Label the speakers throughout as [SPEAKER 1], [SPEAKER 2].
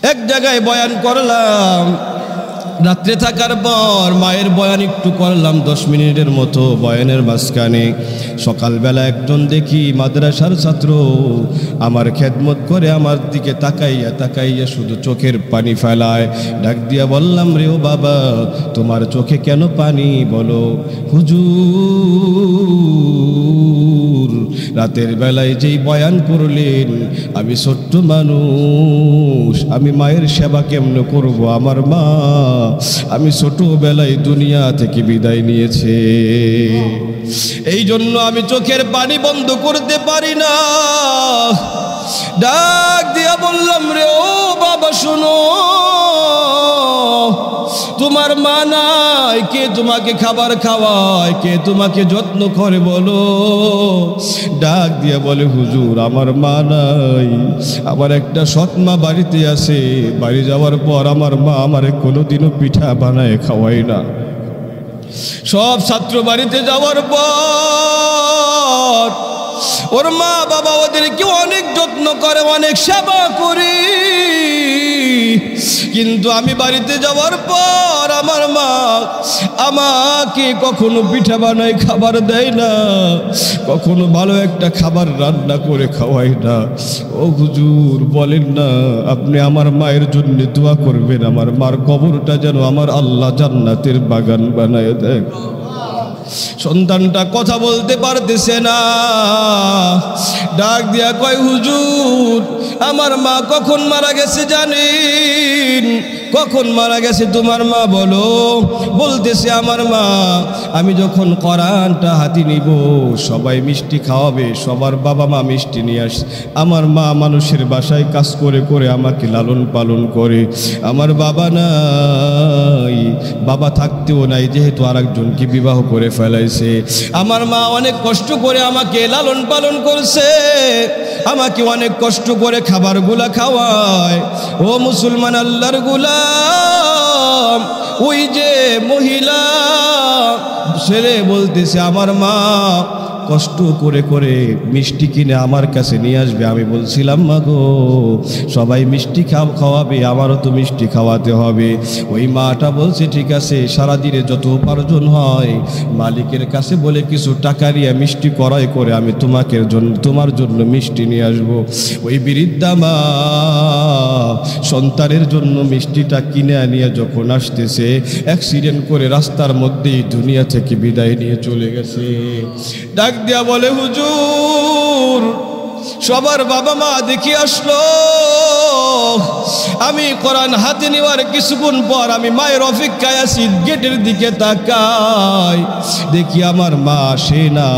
[SPEAKER 1] এক জায়গায় বয়ান করলাম, রাত্রে থাকার পর মায়ের বয়ান একটু করলাম 10 মিনিটের মতো বয়ানের মাঝখানে। সকালবেলা একজন দেখি মাদ্রাসার ছাত্র আমার খেদমত করে আমার দিকে তাকাইয়া তাকাইয়া শুধু চোখের পানি ফেলায়। ডাক দিয়া বললাম, রে ও বাবা, তোমার চোখে কেন পানি বলো? হুজুর, রাতের বেলায় যেই বয়ান করলেন, আমি ছোট্ট মানুষ, আমি মায়ের সেবা কেমনে করব? আমার মা আমি ছোটবেলায় দুনিয়া থেকে বিদায় নিয়েছে, এই জন্য আমি চোখের পানি বন্ধ করতে পারি না। ডাক দিয়া বললাম, রে ও বাবা শোনো, তোমার মা নাই, কে তোমাকে খাবার খাওয়ায়, কে তোমাকে যত্ন করে বলো? ডাক দিয়া বলে, হুজুর আমার মা নাই, আমার একটা সৎ মা বাড়িতে আছে, বাড়ি যাওয়ার পর আমার মা আমারে কোনোদিনও পিঠা বানায় খাওয়াই না। সব ছাত্র বাড়িতে যাওয়ার পর ওর মা বাবা ওদেরকে অনেক যত্ন করে, অনেক সেবা করে, কিন্তু আমি বাড়িতে যাওয়ার পর আমার মা আমাকে কখনো পিঠা বানায় খাবার দেয় না, কখনো ভালো একটা খাবার রান্না করে খাওয়ায় না। ও হুজুর বলেন না, আপনি আমার মায়ের জন্য দোয়া করবেন, আমার মার কবরটা যেন আমার আল্লাহ জান্নাতের বাগান বানায় দেয়। সন্তানটা কথা বলতে পারতেছে না, ডাক দিয়া কয়, হুজুর আমার মা কখন মারা গেছে জানেন? কখন মারা গেছে তোমার মা বলো? বলতেছে, আমার মা আমি যখন কোরআনটা হাতে নিব, সবাই মিষ্টি খাওয়াবে, সবার বাবা মা মিষ্টি নিয়ে আসে, আমার মা মানুষের বাসায় কাজ করে করে আমাকে লালন পালন করে, আমার বাবা নাই, বাবা থাকতেও নাই, যেহেতু আরেকজনকে বিবাহ করে ফেলাইছে। আমার মা অনেক কষ্ট করে আমাকে লালন পালন করছে, আমাকে অনেক কষ্ট করে খাবারগুলা খাওয়ায়। ও মুসলমান আল্লাহর গোলাম, ওই যে মহিলা ছেলে বলতেছে আমার মা কষ্ট করে করে মিষ্টি কিনে আমার কাছে নিয়ে আসবে। আমি বলছিলাম, মা গো সবাই মিষ্টি খাওয়াবে, আমারও তো মিষ্টি খাওয়াতে হবে। ওই মাটা বলছে, ঠিক আছে, সারাদিনে যত উপার্জন হয় মালিকের কাছে বলে কিছু টাকা নিয়ে মিষ্টি ক্রয় করে আমি তোমার জন্য মিষ্টি নিয়ে আসবো। ওই বৃদ্ধা মা সন্তানের জন্য মিষ্টিটা কিনে নিয়ে যখন আসতেছে, অ্যাক্সিডেন্ট করে রাস্তার মধ্যেই দুনিয়া থেকে বিদায় নিয়ে চলে গেছে। ডাক দিয়া বলে, হুজুর সবার বাবা মা দেখে আসলো, আমি কোরআন হাতে নেওয়ার কিছুক্ষণ পর আমি মায়ের অপেক্ষায় আছি, গেটের দিকে তাকাই, দেখি আমার মা আসে না।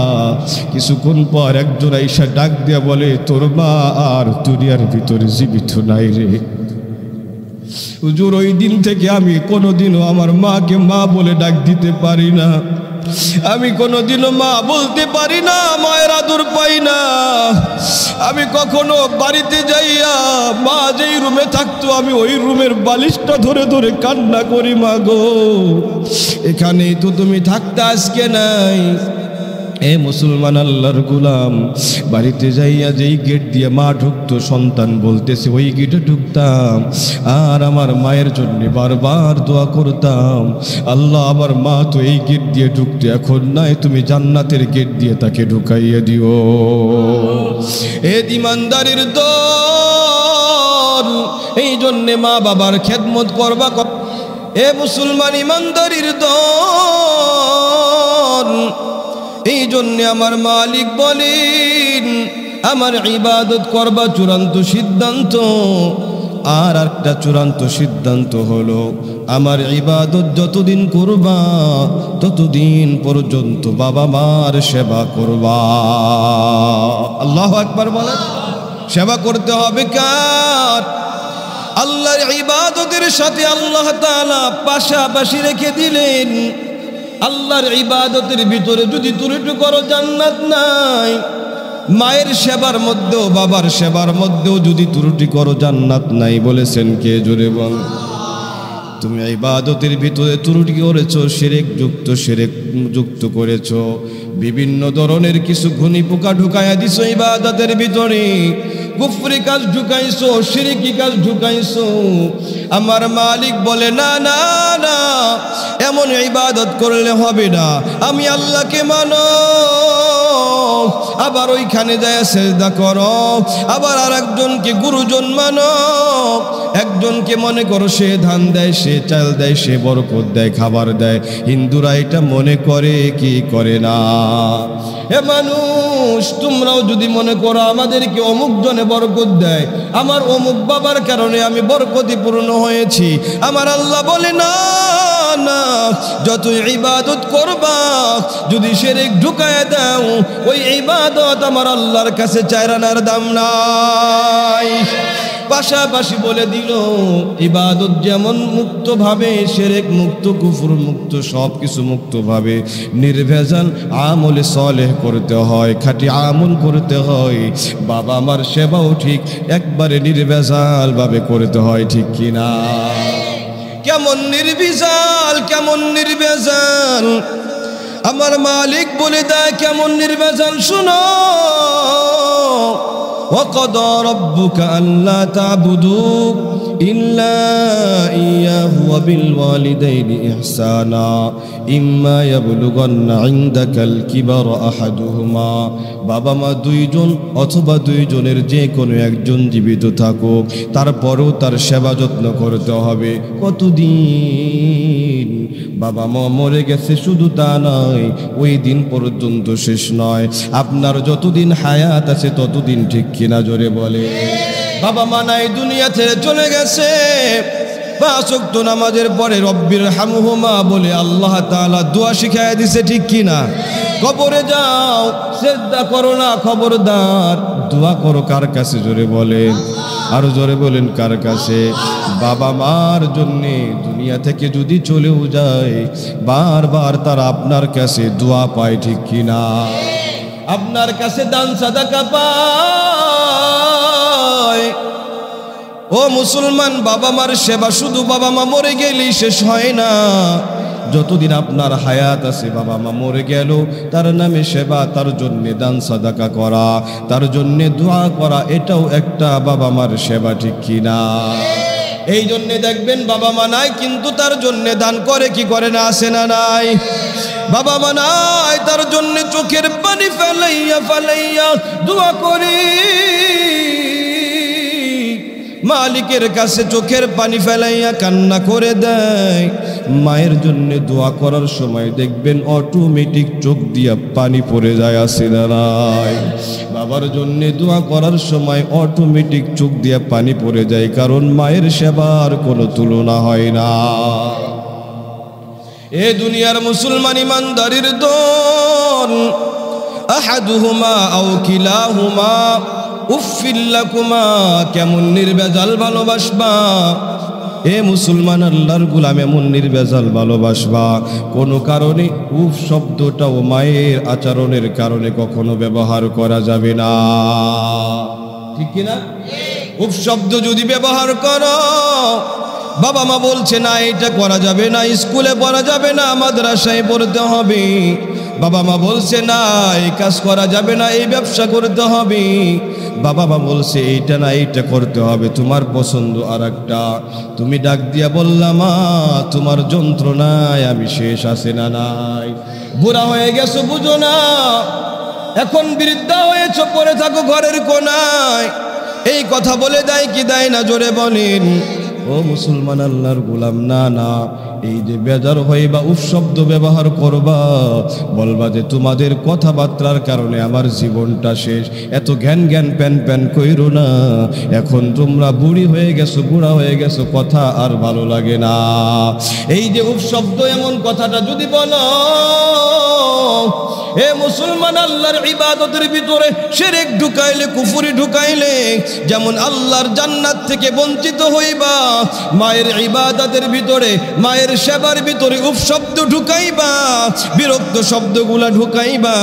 [SPEAKER 1] কিছুক্ষণ পর একজন আইসা ডাক দিয়া বলে, তোর মা আর দুনিয়ার ভিতরে জীবিত নাই রে। হুজুর ওই দিন থেকে আমি কোনোদিনও আমার মাকে মা বলে ডাক দিতে পারি না, আমি কোনোদিনও মা বলতে পারি না, মায়ের আদর পাই না। আমি কখনো বাড়িতে যাইয়া মা যেই রুমে থাকতো আমি ওই রুমের বালিশটা ধরে ধরে কান্না করি, মা গো এখানেই তো তুমি থাকতে আজকে নাই। এ মুসলমান আল্লাহর গোলাম, বাড়িতে যাইয়া যেই গেট দিয়ে মা ঢুকতো, সন্তান বলতেছে ওই গেটে ঢুকতাম আর আমার মায়ের জন্য বারবার দোয়া করতাম, আল্লাহ আমার মা তো এই গেট দিয়ে ঢুকতো, এখন নাই, তুমি জান্নাতের গেট দিয়ে তাকে ঢুকাইয়ে দিও। এ ইমানদারির দল, এই জন্যে মা বাবার খেদমত করবা। এ মুসলমান ইমানদারির দল, এই জন্য আমার মালিক বলেন আমার ইবাদত করবা চূড়ান্ত সিদ্ধান্ত। আর একটা চূড়ান্ত সিদ্ধান্ত হলো আমার ইবাদত যতদিন করবা ততদিন পর্যন্ত বাবা মার সেবা করবা। আল্লাহু আকবার বলেন। সেবা করতে হবে কার? আল্লাহর ইবাদতের সাথে আল্লাহ তাআলা পাশাপাশি রেখে দিলেন। আল্লাহর ইবাদতের ভিতরে যদি ত্রুটি করো জান্নাত নাই, মায়ের সেবার মধ্যেও বাবার সেবার মধ্যেও যদি ত্রুটি করো জান্নাত নাই। বলেছেন কে? জোরে বল। তুমি ইবাদতের ভিতরে ত্রুটি করেছো, শিরক যুক্ত করেছো, বিভিন্ন ধরনের কিছু ঘুনি পোকা ঢুকাইয়া দিছো ইবাদতের ভিতরে, কুফরি কাজ ঢুকাইছো, শিরকি কাজ ঢুকাইছো। আমার মালিক বলে না না না, এমন ইবাদত করলে হবে না। আমি আল্লাহকে মানো, আবার ওইখানে যায় সেজদা করো, আবার আর একজনকে গুরুজন মানো। একজনকে মনে করো সে ধান দেয়, সে চাল দেয়, সে বরকত দেয়, খাবার দেয়। হিন্দুরা এটা মনে করে কি করে না? হে মানুষ, তোমরাও যদি মনে করো আমাদেরকে অমুক জনে বরকত দেয়, আমার অমুক বাবার কারণে আমি বরকতি পূর্ণ হয়েছি, আমার আল্লাহ বলে না না, যত ইবাদত করবা যদি শিরক ঢুকায় দাও, ওই ইবাদত আমার আল্লাহর কাছে চাইরানার দাম নাই। পাশাপাশি বলে দিল ইবাদত যেমন মুক্তভাবে, শিরক মুক্ত, কুফর মুক্ত, সব কিছু মুক্তভাবে নির্ভেজাল আমলে সালেহ করতে হয়, খাঁটি আমল করতে হয়। বাবা মার সেবাও ঠিক একবারে নির্ভেজাল ভাবে করতে হয়, ঠিক কিনা? কেমন নির্ভেজাল, কেমন নির্ভেজাল আমার মালিক বলে দেয় কেমন নির্ভেজাল। শুনো, وَقَضَى رَبُّكَ أَلَّا تَعْبُدُوا إِلَّا إِيَّاهُ وَبِالْوَالِدَيْنِ إِحْسَانًا إِمَّا يَبْلُغَنَّ عِندَكَ الْكِبَرَ أَحَدُهُمَا। বাবা মা দুইজন অথবা দুইজনের যে কোনো একজন জীবিত থাকুক, তারপরেও তার সেবা যত্ন করতে হবে। কতদিন? বাবা মা মরে গেছে শুধু তা নয়, ওই দিন পর্যন্ত শেষ নয়, আপনার যতদিন হায়াত আছে ততদিন, ঠিক কিনা জোরে বলে? বাবা মা নাই, দুনিয়া ছেড়ে চলে গেছে, 5 ওয়াক্ত নামাজের পরে রব্বির হামহুমা বলে আল্লাহ তাআলা দোয়া শিখায় দিছে, ঠিক কিনা? কবরে যাও, সিজদা করো না, খবরদার দোয়া করো কার কাছে? জোরে বলেন, আরো জোরে বলেন, কার কাছে? বাবা মার জন্যে দুনিয়া থেকে যদি চলেও যায়, বারবার তারা আপনার কাছে দোয়া পায়, ঠিক কিনা? আপনার কাছে দান সাদাকা পায়। ও মুসলমান, বাবা মার সেবা শুধু বাবা মা মরে গেলেই শেষ হয় না। যতদিন আপনার হায়াত আছে, বাবা মা মরে গেল, তার নামে সেবা, তার জন্যে দান সাদাকা করা, তার জন্যে দোয়া করা, এটাও একটা বাবা মার সেবা, ঠিক কিনা? এই জন্যে দেখবেন বাবা মা নাই কিন্তু তার জন্যে দান করে কি করে না? আসে না নাই? বাবা মা নাই, তার জন্যে চোখের পানি ফেলাইয়া ফেলাইয়া দোয়া করি, মালিকের কাছে চোখের পানি ফেলাইয়া কান্না করে দেয়। মায়ের জন্য দোয়া করার সময় দেখবেন অটোমেটিক চোখ দিয়া পানি পড়ে যায়, আসে না নাই? বাবার জন্য দোয়া করার সময় অটোমেটিক চোখ দিয়া পানি পড়ে যায়, কারণ মায়ের সেবার কোনো তুলনা হয় না। এ দুনিয়ার মুসলমান ইমানদারির দল, আহাদুহুমা আও কিলাহুমা উফিল্লাকুমা, কেমন নির্ভেজাল ভালোবাসবা। এ মুসলমান আল্লাহর গোলাম, এমন নির্ভেজাল ভালোবাসবা, কোনো কারণে উফ শব্দটাও মায়ের আচরণের কারণে কখনো ব্যবহার করা যাবে না, ঠিক কিনা? উফ শব্দ যদি ব্যবহার করো, বাবা মা বলছে না এটা করা যাবে না, স্কুলে পড়া যাবে না, মাদ্রাসায় পড়তে হবে। বাবা মা বলছে না এই কাজ করা যাবে না, এই ব্যবসা করতে হবে। বাবা মা বলছে এইটা না এইটা করতে হবে, তোমার পছন্দ আর একটা। তুমি ডাক দিয়া বললাম মা তোমার যন্ত্রণায় আমি শেষ, আছে না নাই? বুড়া হয়ে গেছো বুঝো না, এখন বৃদ্ধা হয়েছো, পড়ে থাকো ঘরের কোনায়। এই কথা বলে দেয় কি দেয় না? জোরে বলেন। ও মুসলমান আল্লাহর গোলাম, না না, এই যে বেজার হয়ে বা উফ শব্দ ব্যবহার করবা, বলবা যে তোমাদের কথাবার্তার কারণে আমার জীবনটা শেষ, এত জ্ঞান জ্ঞান প্যান প্যান কইরো না, এখন তোমরা বুড়ি হয়ে গেছো, বুড়া হয়ে গেছো, কথা আর ভালো লাগে না। এই যে উফ শব্দ এমন কথাটা যদি বলো, এ মুসলমান আল্লাহর ইবাদতের ভিতরে শিরক ঢুকাইলে, কুফরি ঢুকাইলে, যেমন আল্লাহর জান্নাত থেকে বঞ্চিত হইবা, মায়ের ইবাদতের ভিতরে, মায়ের সেবার ভিতরে উফ শব্দ ঢুকাইবা, বিরক্ত শব্দগুলা ঢুকাইবা,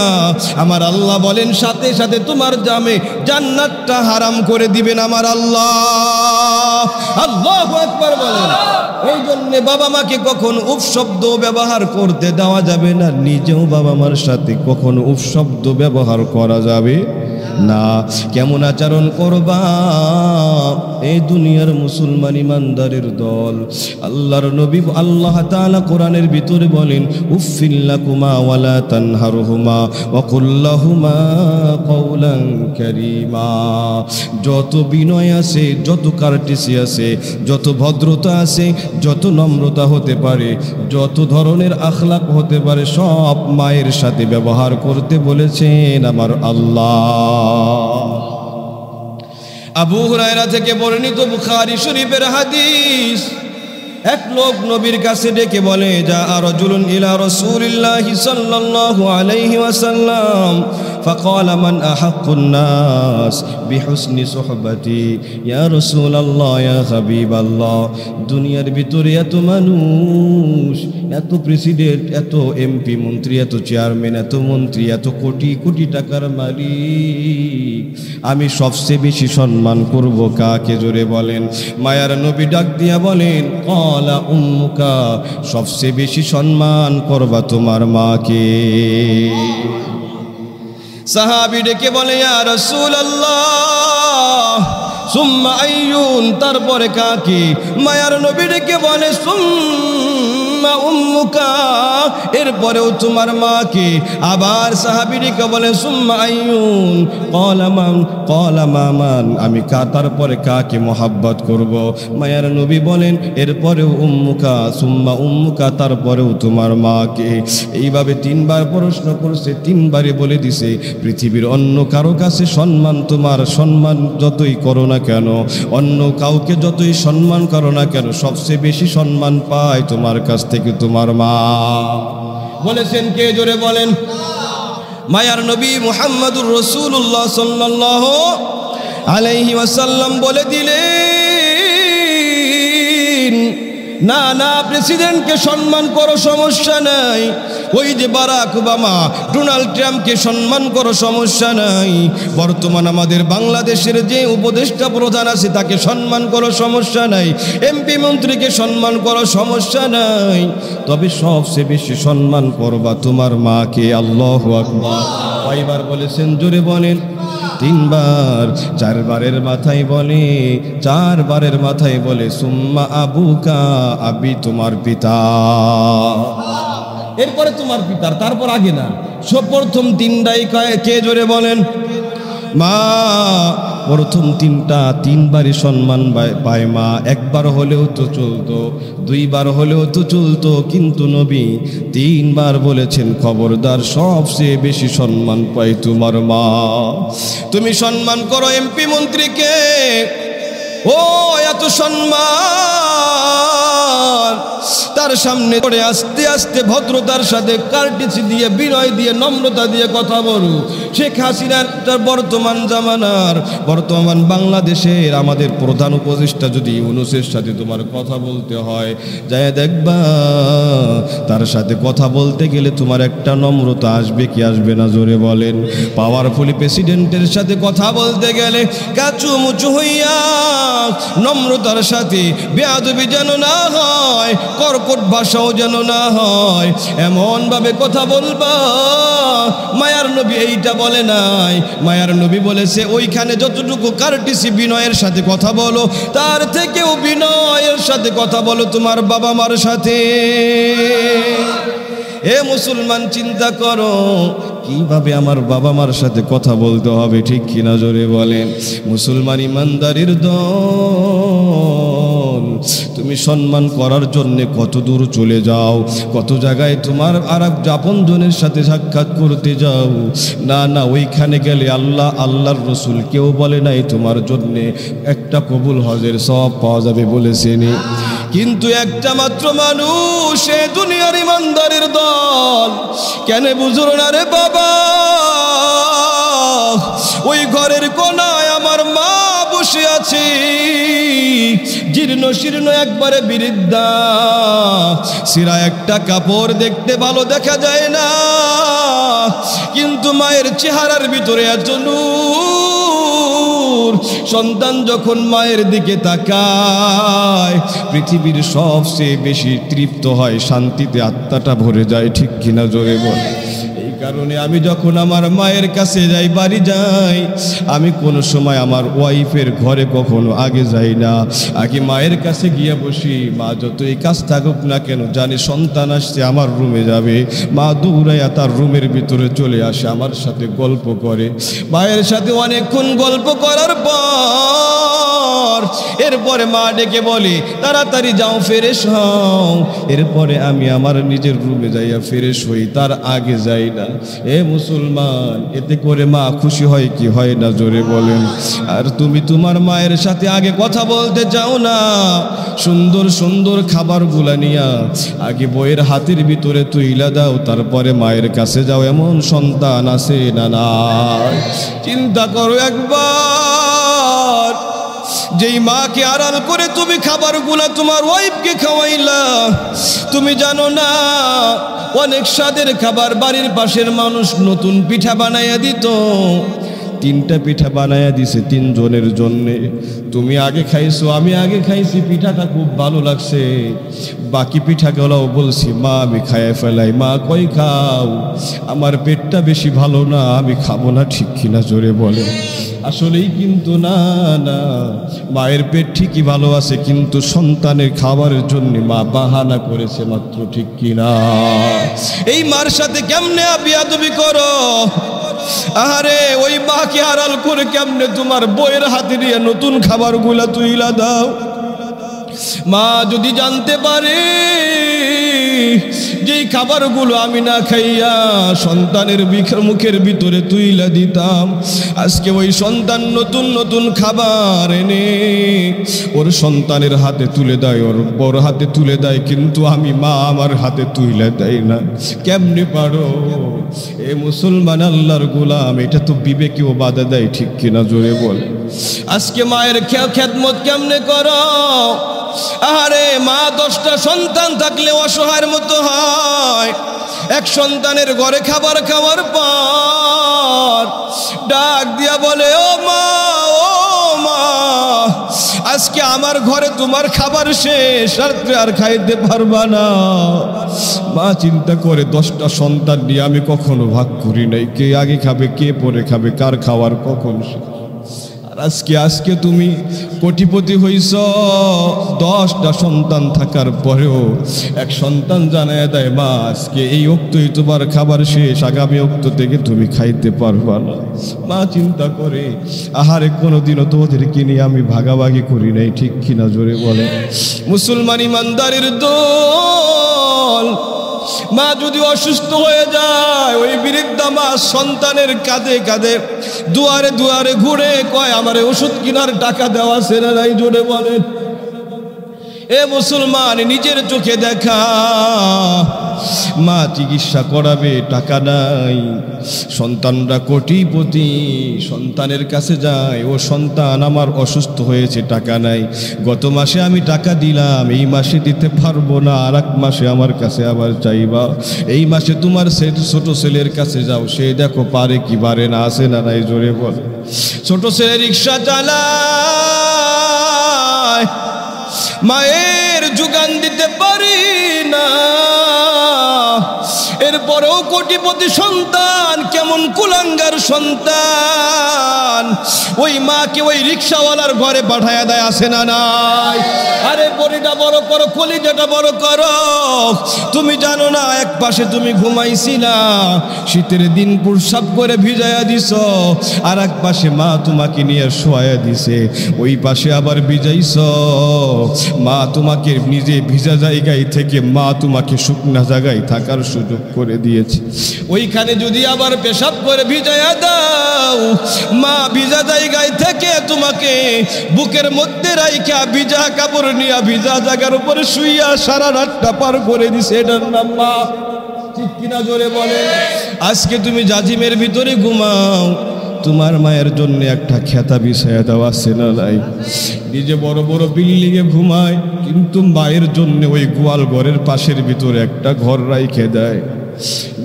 [SPEAKER 1] আমার আল্লাহ বলেন সাথে সাথে তোমার জামে জান্নাতটা হারাম করে দিবেন আমার আল্লাহ। আল্লাহু আকবার বলেন। এই জন্য বাবা মাকে কখন উফ শব্দ ব্যবহার করতে দেওয়া যাবে না, নিজেও বাবা মার সাথে কখনো উফ শব্দ ব্যবহার করা যাবে না। কেমন আচরণ করবা এই দুনিয়ার মুসলমান ইমানদারের দল? আল্লাহর নবী আল্লাহ তাআলা কোরআনের ভিতরে বলেন, উফিল লাকুমা ওয়ালা তানহারহুমা ওয়া কুল লাহুমা কওলান কারীমা। যত বিনয় আছে, যত কার্টেসি আছে, যত ভদ্রতা আছে, যত নম্রতা হতে পারে, যত ধরনের আখলাক হতে পারে, সব মায়ের সাথে ব্যবহার করতে বলেছেন আমার আল্লাহ। আবু হুরায়রা থেকে বর্ণিত বুখারী শরীফের হাদিস, এক লোক নবীর কাছে ডেকে বলে, যা রাজুলুন ইলা রাসূলিল্লাহি সাল্লাল্লাহু আলাইহি ওয়াসাল্লাম فقال من أحق الناس بحسن صحبتي يا رسول الله يا حبيب الله। দুনিয়ার ভিতরে এত মানুষ, এত প্রেসিডেন্ট, এত এমপি মন্ত্রী, এত চেয়ারম্যান, এত মন্ত্রী, এত কোটি কোটি টাকার মালিক, আমি সবচেয়ে বেশি সম্মান করব কাকে? জোরে বলেন। মায়ার নবী ডাক দিয়া বলেন, ক্বালা উম্মুকা, সবচেয়ে বেশি সম্মান করবা তোমার মাকে। সাহাবী ডেকে বলে, ইয়া রাসূলুল্লাহ সুম্মা আইয়ুন, তারপরে কাকে? মায়ার নবী ডেকে বলে, সুম্মা উম্মুকা, এরপরেও তোমার মাকে। আবার সাহাবী ডেকে বলে, সুম্মা আইয়ুন, ক্বালা মান, আমি তারপরে কাকে মহব্বত করব? মায়ার নবী বলেন, এরপরেও উম্মুকা, সুম্মা উম্মুকা, তারপরেও তোমার মাকে। এইভাবে তিনবার প্রশ্ন করছে, তিনবারে বলে দিছে, পৃথিবীর অন্য কারো কাছে সম্মান, তোমার সম্মান যতই করো না কেন, অন্য কাউকে যতই সম্মান করো না কেন, সবচেয়ে বেশি সম্মান পায় তোমার কাছ থেকে তোমার মা। বলেছেন কে? জোরে বলেন। মায়ার নবী মুহাম্মদুর রাসূলুল্লাহ সাল্লাল্লাহু আলাইহি ওয়াসাল্লাম বলে দিলেন, না না, প্রেসিডেন্টকে সম্মান করো, সমস্যা নাই। ওই যে বারাক ওবামা, ডোনাল্ড ট্রাম্পকে সম্মান করো, সমস্যা নাই। বর্তমান আমাদের বাংলাদেশের যে উপদেষ্টা প্রধান আছে তাকে সম্মান করো, সমস্যা নাই। এমপি মন্ত্রীকে সম্মান করো, সমস্যা নাই। তবে সবচেয়ে বেশি সম্মান করবা তোমার মাকে। আল্লাহু আকবার। কয়বার বলেছেন? জোরে বলেন। তিনবার। চারবারের মাথায় বলে, চারবারের মাথায় বলে, সুম্মা আবুকা, আবি তোমার পিতা, এরপরে তোমার পিতার, তারপর আগে না। প্রথম তিনটাই কে? জোরে বলেন। মা। প্রথম তিনবারই সম্মান পায় মা। একবার হলেও তো চলতো, দুইবার হলেও তো চলতো, কিন্তু নবী তিনবার বলেছেন, খবরদার, সবচেয়ে বেশি সম্মান পাই তোমার মা। তুমি সম্মান করো এমপি মন্ত্রীকে, ও এত সম্মান, তার সামনে পড়ে আস্তে আস্তে ভদ্রতার সাথে, কার্টেসি দিয়ে, বিনয় দিয়ে, নম্রতা দিয়ে কথা বলো। শেখ হাসিনার বর্তমান জামানার, বর্তমান বাংলাদেশের আমাদের প্রধান উপদেষ্টা যদি ইউনূসের সাথে তোমার কথা বলতে হয়, যায় দেখবা তার সাথে কথা বলতে গেলে তোমার একটা নম্রতা আসবে কি আসবে না? জোরে বলেন। পাওয়ারফুল প্রেসিডেন্টের সাথে কথা বলতে গেলে কাচু মুচু হইয়া নম্রতার সাথে, বেয়াদবি যেন না হয়, কর্কট ভাষাও যেন না হয়, এমনভাবে কথা বলবা। মায়ার নবী এইটা বলে নাই। মায়ার নবী বলেছে, ওইখানে যতটুকু কার্টেসি, বিনয়ের সাথে কথা বলো, তার থেকেও বিনয়ের সাথে কথা বলো তোমার বাবা মার সাথে। এ মুসলমান, চিন্তা করো কিভাবে আমার বাবা মার সাথে কথা বলতে হবে, ঠিক কিনা? জোরে বলেন। মুসলমান ইমানদারির দল, তুমি সম্মান করার জন্য কত দূর চলে যাও, কত জায়গায় তোমার আর এক আপনজনের সাথে সাক্ষাৎ করতে যাও। না না, ওইখানে গেলে আল্লাহর রসুল কেউ বলে নাই তোমার জন্যে একটা কবুল হজের সওয়াব পাওয়া যাবে, বলেছেনি। কিন্তু একটা মাত্র মানুষ, এ দুনিয়ার ইমানদারির দল, কেন বুঝলো না রে বাবা? ওই ঘরের কোনায় আমার মা বসে আছে, জীর্ণ শীর্ণ, একবারে বৃদ্ধা, সিরা একটা কাপড়, দেখতে ভালো দেখা যায় না, কিন্তু মায়ের চেহারার ভিতরে এত নূর। সন্তান যখন মায়ের দিকে তাকায়, পৃথিবীর সবচেয়ে বেশি তৃপ্ত হয়, শান্তিতে আত্মাটা ভরে যায়, ঠিক কিনা? জোরে বল। এই কারণে আমি যখন আমার মায়ের কাছে যাই, বাড়ি যাই, আমি কোনো সময় আমার ওয়াইফের ঘরে কখনো আগে যাই না, আগে মায়ের কাছে গিয়ে বসি। মা যতই কাজ থাকুক না কেন, জানি সন্তান আসছে আমার রুমে যাবে, মা দৌড়াইয়া তার রুমের ভিতরে চলে আসে, আমার সাথে গল্প করে। মায়ের সাথে অনেকক্ষণ গল্প করার পর এরপরে মা ডেকে বলে, তাড়াতাড়ি যাও, ফ্রেশ হও। এরপরে আমি আমার নিজের রুমে যাইয়া ফ্রেশ হই, তার আগে যাই না। এ মুসলমান, এতে করে মা খুশি হয় কি হয় না, জোরে বলেন? আর তুমি তোমার মায়ের সাথে আগে কথা বলতে চাও না, সুন্দর সুন্দর খাবারগুলা নিয়া আগে বইয়ের হাতের ভিতরে তুইলা দাও, তারপরে মায়ের কাছে যাও। এমন সন্তান আছে না নাই? চিন্তা করো একবার, যেই মাকে আড়াল করে তুমি খাবারগুলা তোমার ওয়াইফকে খাওয়াইলা, তুমি জানো না অনেক স্বাদের খাবার বাড়ির পাশের মানুষ নতুন পিঠা বানাইয়া দিত, 3টা পিঠা বানাইয়া দিছে 3 জনের জন্যে। তুমি আগে খাইছো, আমি আগে খাইছি, পিঠাটা খুব ভালো লাগছে, বাকি পিঠাগুলোও বলছি মা আমি খাইয়ে ফেলাই। মা কই খাও, আমার পেটটা বেশি ভালো না, আমি খাবো না। ঠিক কিনা, জোরে বলে? আসলেই কিন্তু না, মায়ের পেট ঠিকই ভালো আছে, কিন্তু সন্তানের খাবারের জন্য মা বাহানা করেছে মাত্র। ঠিক কিনা? এই মার সাথে কেমনে বিয়াদবি করো? আরে ওই মাকে আড়াল করে কেমনে তোমার বইয়ের হাতে দিয়ে নতুন খাবারগুলা তুইলা দাও? মা যদি জানতে পারে যেই খাবারগুলো আমি না খাইয়া সন্তানের মুখের ভিতরে তুইলা দিতাম, আজকে ওই সন্তান নতুন নতুন খাবার এনে ওর সন্তানের হাতে তুলে দেয়, ওর বড় হাতে তুলে দেয়, কিন্তু আমি মা আমার হাতে তুইলা দেয় না। কেমনি পারো? এ মুসলমান আল্লাহর গোলাম, এটা তো বিবেকেও বাধা দেয়। ঠিক কিনা, জোরে বলে? আজকে মায়ের খেদমত কেমনে করো? আরে মা 10টা সন্তান থাকলে অসহায়ের মতো হয়। এক সন্তানের ঘরে খাবার খাওয়ার পর ডাক দিয়া বলে, ও মা, ও মা, আজকে আমার ঘরে তোমার খাবার শেষ, রাত্রে আর খাইতে পারবা না। মা চিন্তা করে 10টা সন্তান নিয়ে আমি কখনো ভাগ করি নাই, কে আগে খাবে, কে পরে খাবে, কার খাওয়ার কখন শেষ। আজকে তুমি কোটিপতি হইছ, 10টা সন্তান থাকার পরেও এক সন্তান জানায় দেয়, মা আজকে এই অক্তই তোমার খাবার শেষ, আগামী অক্ত থেকে তুমি খাইতে পারবা না। মা চিন্তা করে, আহারে কোনোদিনও তোদেরকে নিয়ে আমি ভাগাভাগি করি নাই। ঠিক কিনা, জোরে বলে? মুসলমান ইমানদারের দল। মা যদি অসুস্থ হয়ে যায়, ওই বৃদ্ধা মা সন্তানের কাঁধে কাঁধে দুয়ারে দুয়ারে ঘুরে কয়, আমারে ওষুধ কেনার টাকা দেওয়া সেরা নাই, জোরে বলেন? এ মুসলমান, নিজের চোখে দেখা, মা চিকিৎসা করাবে, টাকা নাই, সন্তানরা কোটিপতি, সন্তানের কাছে যায়, ও সন্তান আমার অসুস্থ হয়েছে, টাকা নাই, গত মাসে আমি টাকা দিলাম, এই মাসে দিতে পারবো না, আর এক মাসে আমার কাছে আবার চাইবা, এই মাসে তোমার ছোট ছেলের কাছে যাও, সে দেখো পারে কি পারে না, আছে না নাই, জোরে বল? ছোট ছেলে রিক্সা চালায়, মায়ের যোগান দিতে পারি না, এরপরেও কোটিপতি সন্তান, কেমন কুলাঙ্গার সন্তান, ওই মাকে ওই রিক্সাওয়ালার ঘরে পাঠায়া দেয়, আসে না নাই? আরে বড়িটা বড় করো, কলিজাটা বড় করো। তুমি জানো না, এক পাশে তুমি ঘুমাইছিলা, শীতের দিন প্রসাব করে ভিজাইয়া দিছ, আর এক পাশে মা তোমাকে নিয়ে শোয়া দিছে, ওই পাশে আবার ভিজাইছ। মা তোমাকে নিজে ভিজা জায়গায় থেকে মা তোমাকে শুকনা জায়গায় থাকার সুযোগ করে দিয়েছে, ওইখানে যদি আবার পেশাব করে ভিজাইয়া দাও, মা ভিজা জায়গায় থেকে তোমাকে বুকের মধ্যে রাইখা ভিজা কাপড় নিয়ে ভিজা জায়গার উপরে শুইয়া সারা রাতটা পার করে দিছে, এটার নাম মা। ঠিক কিনা, জোরে বলে? আজকে তুমি জাজিমের ভিতরে ঘুমাও, তোমার মায়ের জন্য একটা খেতা বিছায়া দেওয়া আছে না নাই? নিজে বড় বড় বিল্ডিংয়ে ঘুমায়, কিন্তু মায়ের জন্য ওই গোয়াল ঘরের পাশের ভিতরে একটা ঘর রাইখে দেয়।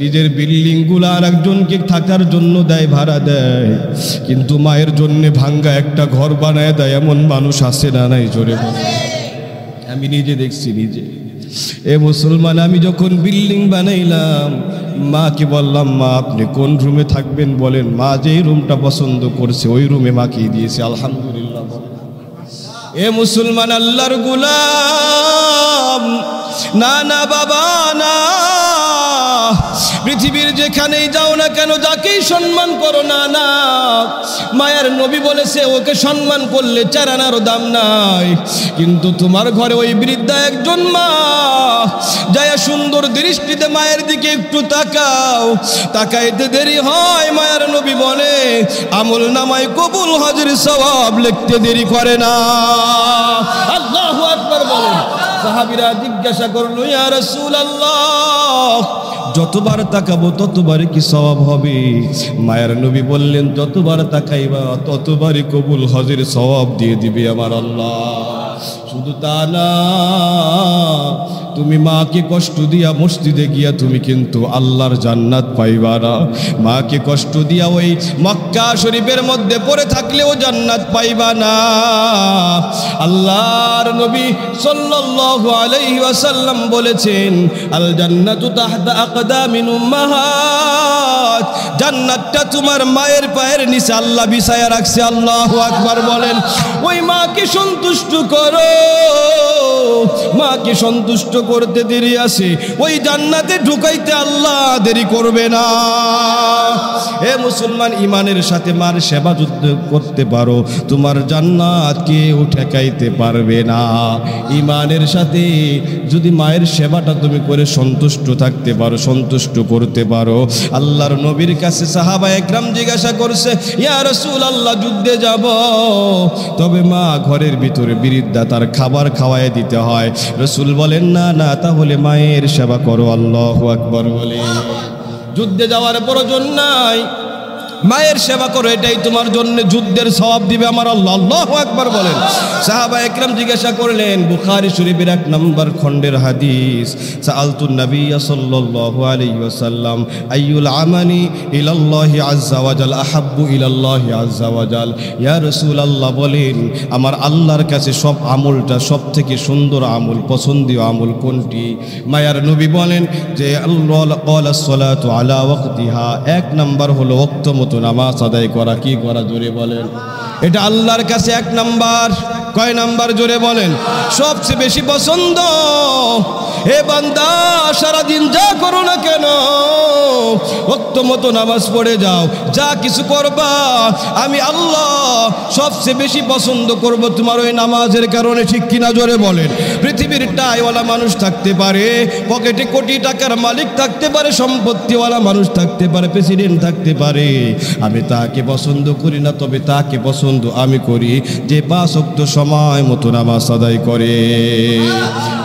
[SPEAKER 1] নিজের বিল্ডিংগুলো আর একজনকে থাকার জন্য দেয়, ভাড়া দেয়, কিন্তু মায়ের জন্য ভাঙ্গা একটা ঘর বানায় দেয়, এমন মানুষ আছে না নাই, জোরে বলে? আমি নিজে দেখছি, নিজে। এ মুসলমান, আমি যখন বিল্ডিং বানাইলাম, মাকে বললাম, মা আপনি কোন রুমে থাকবেন বলেন। মা যেই রুমটা পছন্দ করছে ওই রুমে মাকে দিয়েছে। আলহামদুলিল্লাহ। এ মুসলমান আল্লাহর গোলাম, না না বাবা না, পৃথিবীর যেখানেই যাও না কেন যাকেই সম্মান করো না না, মায়ের নবী বলেছে ওকে সম্মান করলে চার আনারও দাম নাই। কিন্তু তোমার ঘরে ওই বৃদ্ধা একজন মা, যায় সুন্দর দৃষ্টিতে মায়ের দিকে একটু তাকাও, তাকাইতে দেরি হয় মায়ের নবী বলে আমল নামায় কবুল হজের সওয়াব লিখতে দেরি করে না। আল্লাহু আকবার বলেন। সাহাবীরা জিজ্ঞাসা করলো, ইয়া রাসূলুল্লাহ, যতবার তাকাবো ততবারই কি সওয়াব হবে? মায়ের নবী বললেন, যতবার তাকাইবা ততবারই কবুল হজের সওয়াব দিয়ে দিবে আমার আল্লাহ। শুধু তা না, তুমি মাকে কষ্ট দিয়া মসজিদে গিয়া তুমি কিন্তু আল্লাহর জান্নাত পাইবা না। মাকে কষ্ট দিয়া ওই মক্কা শরীফের মধ্যে পড়ে থাকলেও জান্নাত পাইবা না। আল্লাহর নবী সাল্লাল্লাহু আলাইহি ওয়াসাল্লাম বলেছেন, আল জান্নাতু তাহতা আকদামিন উম্মাহাত, জান্নাতটা তোমার মায়ের পায়ের নিচে আল্লাহ বিছায়া রাখছে। আল্লাহু আকবার বলেন। ওই মাকে সন্তুষ্ট করো, মাকে সন্তুষ্ট করতে দেরি আছে, ওই জান্নাতে ঢুকাইতে আল্লাহ দেরি করবে না। হে মুসলমান, ইমানের সাথে মার সেবা যদি করতে পারো তোমার জান্নাত কেউ ঠেকাইতে পারবে না। ইমানের সাথে যদি মায়ের সেবাটা তুমি করে সন্তুষ্ট থাকতে পারো, সন্তুষ্ট করতে পারো। আল্লাহর নবীর কাছে সাহাবায়ে কেরাম জিজ্ঞাসা করছে, ইয়া রাসূলুল্লাহ, যুদ্ধে যাব, তবে মা ঘরের ভিতরে বৃদ্ধা, তার খাবার খাওয়ায় দিতে হয়। রাসূল বলেন, না না, তাহলে মায়ের সেবা করো। আল্লাহু আকবার বলে। যুদ্ধে যাওয়ার প্রয়োজন নাই, মায়ের সেবা করো, এটাই তোমার জন্য যুদ্ধের সওয়াব দিবে আমার আল্লাহ। আল্লাহু আকবার বলেন। সাহাবায়ে কেরাম জিজ্ঞাসা করলেন, বুখারী শরীফের 1 নম্বর খণ্ডের হাদিস, সাআলতুন নবী সাল্লাল্লাহু আলাইহি ওয়াসাল্লাম আইয়ুল আমালি ইলাল্লাহি আযজা ওয়া জাল আহাব্বু ইলাল্লাহি আযজা ওয়া জাল। ইয়া রাসূলুল্লাহ, বলেন আমার আল্লাহর কাছে সব আমলটা সবথেকে সুন্দর আমল, পছন্দীয় আমল কোনটি? মায়ার নবী বলেন যে আল্লাহ ক্বালাস সালাতু আলা ওয়াক্তিহা, 1 নম্বর হলো ওয়াক্ত মতো নামাজ আদায় করা। কি করা? জোরে বলেন। এটা আল্লাহর কাছে 1 নাম্বার। কয় নাম্বার? জোরে বলেন। সবচেয়ে বেশি পছন্দ। হে বান্দা, সারাদিন যা করো না কেন ওয়াক্ত মতো নামাজ পড়ে যাও, যা কিছু করবা আমি আল্লাহ সবচেয়ে বেশি পছন্দ করব তোমার ওই নামাজের কারণে। ঠিক কিনা? জোরে বলেন। পৃথিবীর টাইওয়ালা মানুষ থাকতে পারে, পকেটে কোটি টাকার মালিক থাকতে পারে, সম্পত্তিওয়ালা মানুষ থাকতে পারে, প্রেসিডেন্ট থাকতে পারে, আমি তাকে পছন্দ করি না, তবে তাকে পছন্দ আমি করি যে 5 ওয়াক্ত সময় মতো নামাজ আদায় করে।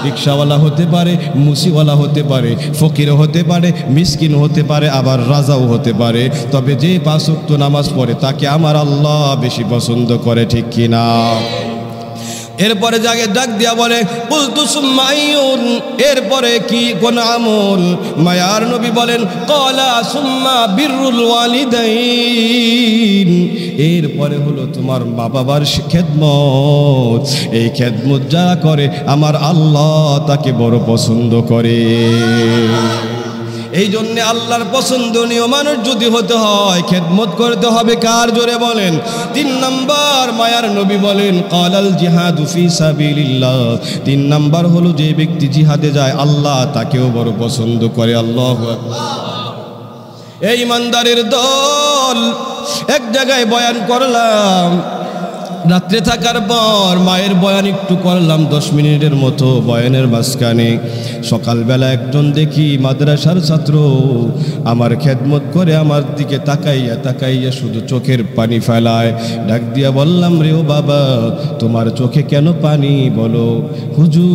[SPEAKER 1] রিকশাওয়ালা হতে পারে, মুসিওয়ালা হতে পারে, ফকির হতে পারে, মিসকিন হতে পারে, আবার রাজাও হতে পারে, তবে যে 5 ওয়াক্ত নামাজ পড়ে তাকে আমার আল্লাহ বেশি পছন্দ করে। ঠিক কিনা? এরপরে যাকে ডাক দিয়া বলে, কুলতু সুম্মা আইয়ুন, এরপরে কি কোন আমল? মায়ার নবী বলেন, ক্বালা সুম্মা বিররুল ওয়ালিদাইন, এরপরে হলো তোমার মা বাবার খেদমত। এই খেদমত যারা করে আমার আল্লাহ তাকে বড় পছন্দ করে। এই জন্য আল্লাহর পছন্দনীয় মানুষ যদি হতে হয় খেদমত করতে হবে কার? জোরে বলেন। 3 নম্বর মায়ার নবী বলেন, ক্বালাল জিহাদু ফি সাবিলিল্লাহ, 3 নম্বর হলো যে ব্যক্তি জিহাদে যায় আল্লাহ তাকেও বড় পছন্দ করে। আল্লাহু আকবার। এই ইমানদারের দল এক জায়গায় বয়ান করলাম, রাত্রে থাকার পর মায়ের বয়ান একটু করলাম 10 মিনিটের মতো বয়ানের মাঝখানে। সকালবেলা একজন দেখি মাদ্রাসার ছাত্র আমার খেদমত করে আমার দিকে তাকাইয়া তাকাইয়া শুধু চোখের পানি ফেলায়। ডাক দিয়া বললাম, রে ও বাবা, তোমার চোখে কেন পানি? বলো। হুজুর,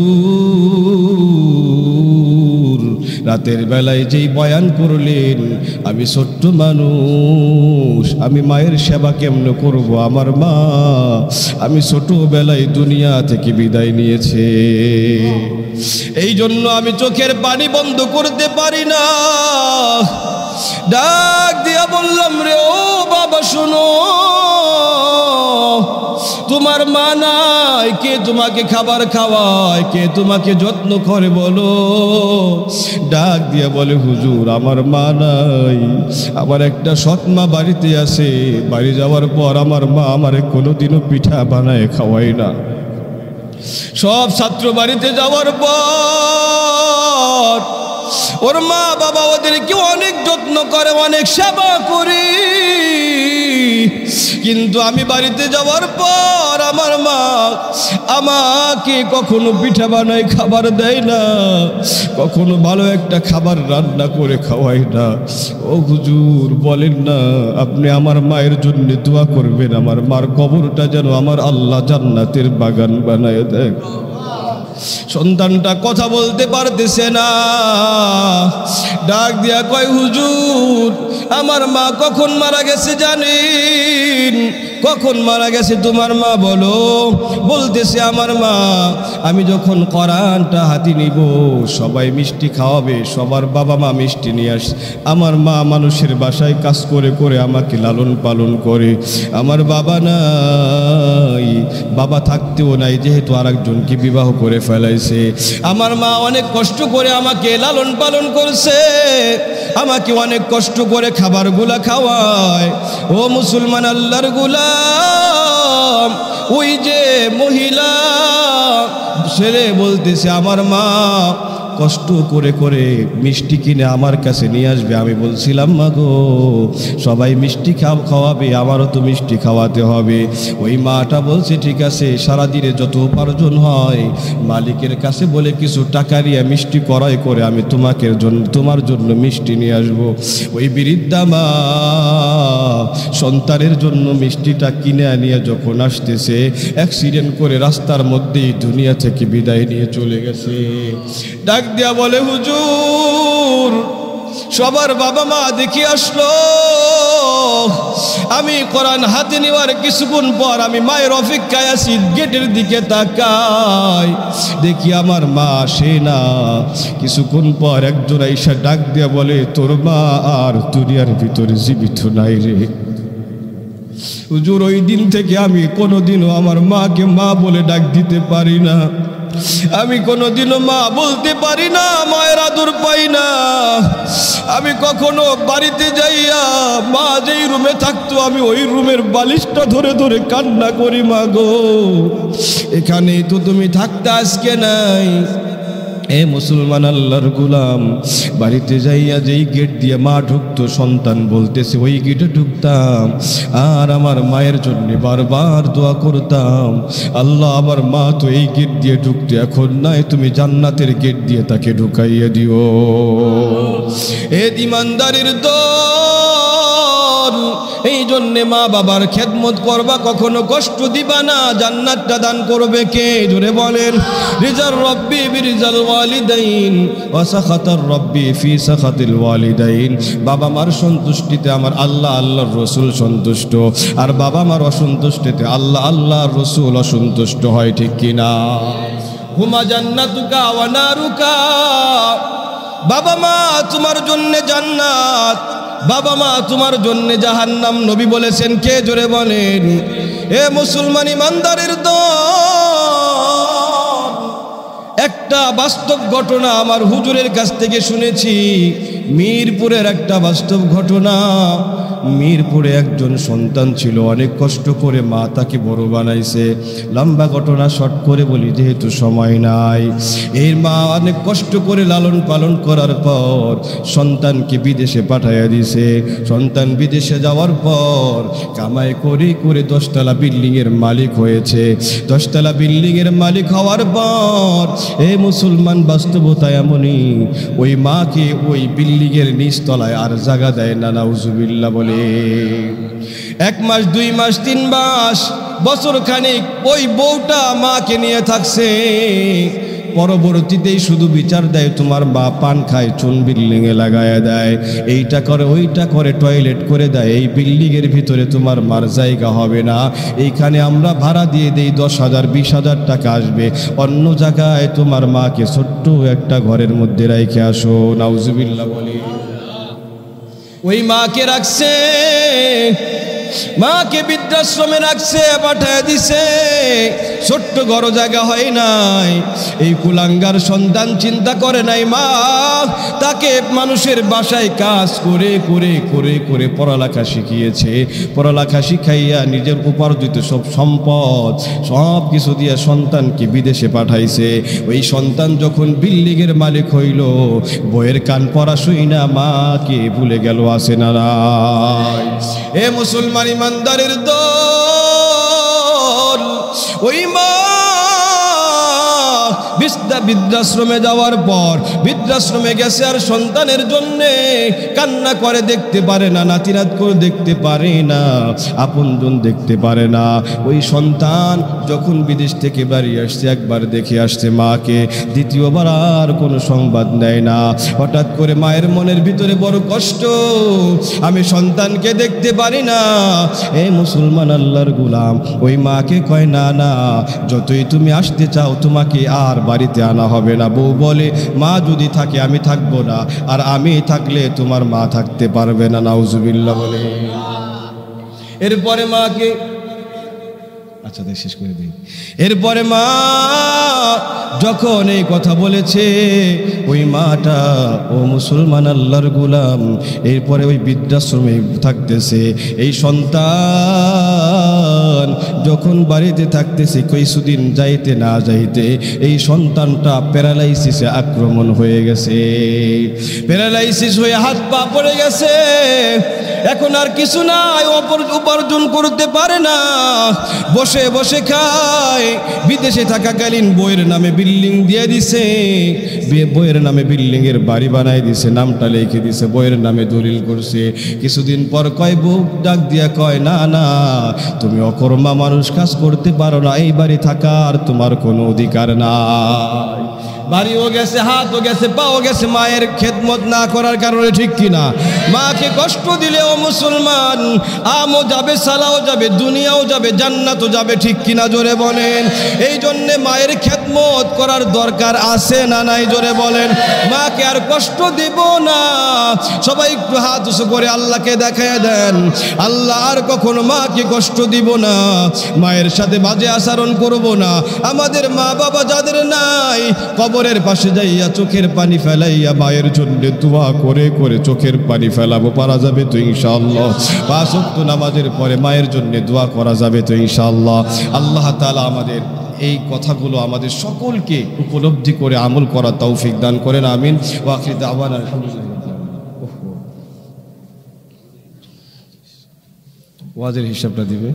[SPEAKER 1] রাতের বেলায় যেই বয়ান করলেন, আমি ছোট্ট মানুষ, আমি মায়ের সেবা কেমনে করব? আমার মা আমি ছোটবেলায় দুনিয়া থেকে বিদায় নিয়েছে, এই জন্য আমি চোখের পানি বন্ধ করতে পারি না। ডাক দিয়া বললাম, রে ও বাবা শোনো, তোমার মা নাই, কে তোমাকে খাবার খাওয়ায়, কে তোমাকে যত্ন করে বলো? ডাক দিয়া বলে, হুজুর আমার মা নাই, আমার একটা সৎ মা বাড়িতে আছে, বাড়ি যাওয়ার পর আমার মা আমারে কোনোদিনও পিঠা বানায় খাওয়াই না। সব ছাত্র বাড়িতে যাওয়ার পর ওর মা বাবা ওদেরকে অনেক যত্ন করে, অনেক সেবা করি, কিন্তু আমি বাড়িতে যাওয়ার পর আমার মা আমাকে কখনো পিঠা বানায় খাবার দেয় না, কখনো ভালো একটা খাবার রান্না করে খাওয়াই না। ও হুজুর বলেন না, আপনি আমার মায়ের জন্য দোয়া করবেন, আমার মার কবরটা যেন আমার আল্লাহ জান্নাতের বাগান বানায় দেয়। সন্তানটা কথা বলতে পারতেছে না, ডাক দিয়া কয়, হুজুর আমার মা কখন মারা গেছে জানেন? কখন মারা গেছে তোমার মা বলো? বলতেছে, আমার মা আমি যখন কোরআনটা হাতে নিব সবাই মিষ্টি খাওয়াবে, সবার বাবা মা মিষ্টি নিয়ে আসে, আমার মা মানুষের বাসায় কাজ করে করে আমাকে লালন পালন করে, আমার বাবা নাই, বাবা থাকতেও নাই, যেহেতু আরেকজনকে বিবাহ করে ফেলাইছে, আমার মা অনেক কষ্ট করে আমাকে লালন পালন করছে, আমাকে অনেক কষ্ট করে খাবারগুলা খাওয়ায়। ও মুসলমান আল্লাহর গোলাম, ওই যে মহিলা ছেলে বলতেছে আমার মা কষ্ট করে করে মিষ্টি কিনে আমার কাছে নিয়ে আসবে। আমি বলছিলাম, মা গো সবাই মিষ্টি খাওয়াবে, আমারও তো মিষ্টি খাওয়াতে হবে। ওই মাটা বলছে, ঠিক আছে, সারাদিনে যত উপার্জন হয় মালিকের কাছে বলে কিছু টাকা নিয়ে মিষ্টি ক্রয় করে আমি তোমার জন্য মিষ্টি নিয়ে আসবো। ওই বৃদ্ধা মা সন্তানের জন্য মিষ্টিটা কিনে নিয়ে যখন আসতেছে, অ্যাক্সিডেন্ট করে রাস্তার মধ্যেই দুনিয়া থেকে বিদায় নিয়ে চলে গেছে। ডাক দিয়া বলে, হুজুর সবার বাবা মা দেখি আসলো, আমি কোরআন হাতে নেওয়ার কিছুক্ষণ পর আমি মায়ের অপেক্ষায় আছি, গেটের দিকে তাকাই, দেখি আমার মা আসে না। কিছুক্ষণ পর একজন আইসা ডাক দিয়া বলে, তোর মা আর দুনিয়ার ভিতরে জীবিত নাই রে। হুজুর ওই দিন থেকে আমি কোনোদিনও আমার মাকে মা বলে ডাক দিতে পারি না, আমি কোনোদিনও মা বলতে পারি না, মায়ের আদর পাই না। আমি কখনো বাড়িতে যাইয়া মা যেই রুমে থাকতো আমি ওই রুমের বালিশটা ধরে ধরে কান্না করি, মা গো এখানেই তো তুমি থাকতে আজকে নাই। এ মুসলমান আল্লাহর গোলাম, বাড়িতে যাইয়া যেই গেট দিয়ে মা ঢুকতো সন্তান বলতেছে ওই গেটে ঢুকতাম, আর আমার মায়ের জন্য বারবার দোয়া করতাম, আল্লাহ আমার মা তো এই গেট দিয়ে ঢুকতে এখন নাই, তুমি জান্নাতের গেট দিয়ে তাকে ঢুকাইয়া দিও। এ ইমানদারির দল, এই জন্যে মা বাবার খেদমত করবা, কখনো কষ্ট দিবা না। জান্নাতটা দান করবে কে? জোরে বলেন, রিজার রব্বি বিরিজাল ওয়ালিদাইন ওয়া সাখাতার রব্বি ফি সাখাতিল ওয়ালিদাইন। বাবা মার সন্তুষ্টিতে আমার আল্লাহ আল্লাহর রসুল সন্তুষ্ট, আর বাবা মার অসন্তুষ্টিতে আল্লাহ আল্লাহর রসুল অসন্তুষ্ট হয়, ঠিক কিনা? হুমা জান্নাতুকা ওয়া নারুকা, বাবা মা তোমার জন্য জান্নাত, বাবা মা তোমার জন্য জাহান্নাম। নবী বলেছেন কে? জোরে বলেন। এ মুসলমান ইমানদারের দল, একটা বাস্তব ঘটনা আমার হুজুরের কাছ থেকে শুনেছি, মিরপুরের একটা বাস্তব ঘটনা। মিরপুরে একজন সন্তান ছিল, অনেক কষ্ট করে মা তাকে বড় বানাইছে। লম্বা ঘটনা শর্ট করে বলি যেহেতু সময় নাই। এই মা অনেক কষ্ট করে লালন পালন করার পর সন্তানকে বিদেশে পাঠাইয়া দিছে। সন্তান বিদেশে যাওয়ার পর কামাই করে করে 10 তলা বিল্ডিংয়ের মালিক হয়েছে। 10 তলা বিল্ডিংয়ের মালিক হওয়ার পর এই মুসলমান বাস্তবতা এমনই, ওই মাকে ওই বিল্ডিংয়ের নিচতলায় আর জায়গা দেয় না, নাউজুবিল্লাহ বলে। 1 মাস 2 মাস 3 মাস বছর খানিক ওই বউটা মাকে নিয়ে থাকছে। পরবর্তীতেই শুধু বিচার দেয়, তোমার মা পান খায়, চুন বিল্ডিংয়ে লাগায়া দেয়, এইটা করে ওইটা করে, টয়লেট করে দেয়, এই বিল্ডিংয়ের ভিতরে তোমার মার জায়গা হবে না, এইখানে আমরা ভাড়া দিয়ে দেই 10,000 20,000 টাকা আসবে, অন্য জায়গায় তোমার মাকে ছোট্ট একটা ঘরের মধ্যে রেখে আসো। নাউজুবিল্লাহ বলি। ওই মাকে রাখছে, মাকে বৃদ্ধাশ্রমে রাখছে, পাঠায় দিছে। ছোট্ট ঘর জায়গা হয় নাই। এই কুলাঙ্গার সন্তান চিন্তা করে নাই মা তাকে মানুষের বাসায় কাজ করে করে করে করে পড়ালেখা শিখিয়েছে। পড়ালেখা শিখাইয়া নিজের উপার্জিত সব সম্পদ সব কিছু দিয়ে সন্তানকে বিদেশে পাঠাইছে। ওই সন্তান যখন বিল্ডিংয়ের মালিক হইল, বইয়ের কান পড়া শুই না মাকে ভুলে গেল আছে না নাই? এ মুসলমান ইমানদারের দল, ওই মা বৃদ্ধাশ্রমে যাওয়ার পর বৃদ্ধাশ্রমে গেছে আর সন্তানের জন্যে কান্না করে, দেখতে পারে না, নাতিনাত করে দেখতে পারে না, আপনজন দেখতে পারে না। ওই সন্তান যখন বিদেশ থেকে বাড়ি আসছে, একবার দেখে আসছে মাকে, দ্বিতীয়বার আর কোনো সংবাদ নেয় না। হঠাৎ করে মায়ের মনের ভিতরে বড় কষ্ট, আমি সন্তানকে দেখতে পারি না। এ মুসলমান আল্লাহর গোলাম ওই মাকে কয়, না না, যতই তুমি আসতে চাও তোমাকে আর বাড়িতে আনা হবে না। বউ বলে, মা যদি থাকে আমি থাকবো না, আর আমি থাকলে তোমার মা থাকতে পারবে না। নাউজুবিল্লাহ বলে। এরপরে মাকে, আচ্ছা তাই শেষ করে দিই। এরপরে মা যখন এই কথা বলেছে, ওই মাটা, ও মুসলমান আল্লাহর গোলাম, এরপরে ওই বৃদ্ধাশ্রমে থাকতেছে। এই সন্তান যখন বাড়িতে থাকতেছে, কিছুদিন যাইতে না যাইতে এই সন্তানটা প্যারালাইসিসে আক্রমণ হয়ে গেছে। প্যারালাইসিস হয়ে হাত পা পড়ে গেছে। এখন আর কিছু নাই, উপার্জন করতে পারে না, বসে বসে খায়। বিদেশে থাকাকালীন বইয়ের নামে বিল্ডিং দিয়ে দিছে, বইয়ের নামে বিল্ডিং এর বাড়ি বানাই দিছে, নামটা লিখে দিছে, বইয়ের নামে দলিল করছে। কিছুদিন পর কয়, বউ ডাক দিয়া কয়, না না, তুমি অকর্মা মানুষ, কাজ করতে পারো না, এই বাড়ি থাকার তোমার কোনো অধিকার নাই। বাড়িও গেছে, হাতও গেছে, পাও গেছে, মায়ের খেদমত না করার কারণে, ঠিক কিনা? মাকে কষ্ট দিলে ও মুসলমান, আমও যাবে, সালাও যাবে, দুনিয়াও যাবে, জান্নাতও যাবে, ঠিক কিনা? জোরে বলেন। এই জন্যে মায়ের খেদমত করার দরকার আছে না নাই? জোরে বলেন। মাকে আর কষ্ট দিব না। সবাই একটু হাত উঁচু করে আল্লাহকে দেখায় দেন, আল্লাহ আর কখনো মাকে কষ্ট দিব না, মায়ের সাথে বাজে আচরণ করব না। আমাদের মা বাবা যাদের নাই, কবরের পাশে যাইয়া চোখের পানি ফেলাইয়া মায়ের জন্য দোয়া করে করে চোখের পানি ফেলাবো। পারা যাবে তো ইনশাআল্লাহ? 5 ওয়াক্ত নামাজের পরে মায়ের জন্য দোয়া করা যাবে তো ইনশাআল্লাহ? আল্লাহ তাআলা আমাদের এই কথাগুলো আমাদের সকলকে উপলব্ধি করে আমল করার তৌফিক দান করেন। আমিন। ওয়া আখিরু দাওয়ানা আলহামদুলিল্লাহ। ওয়াজের হিসাবটা দিবে।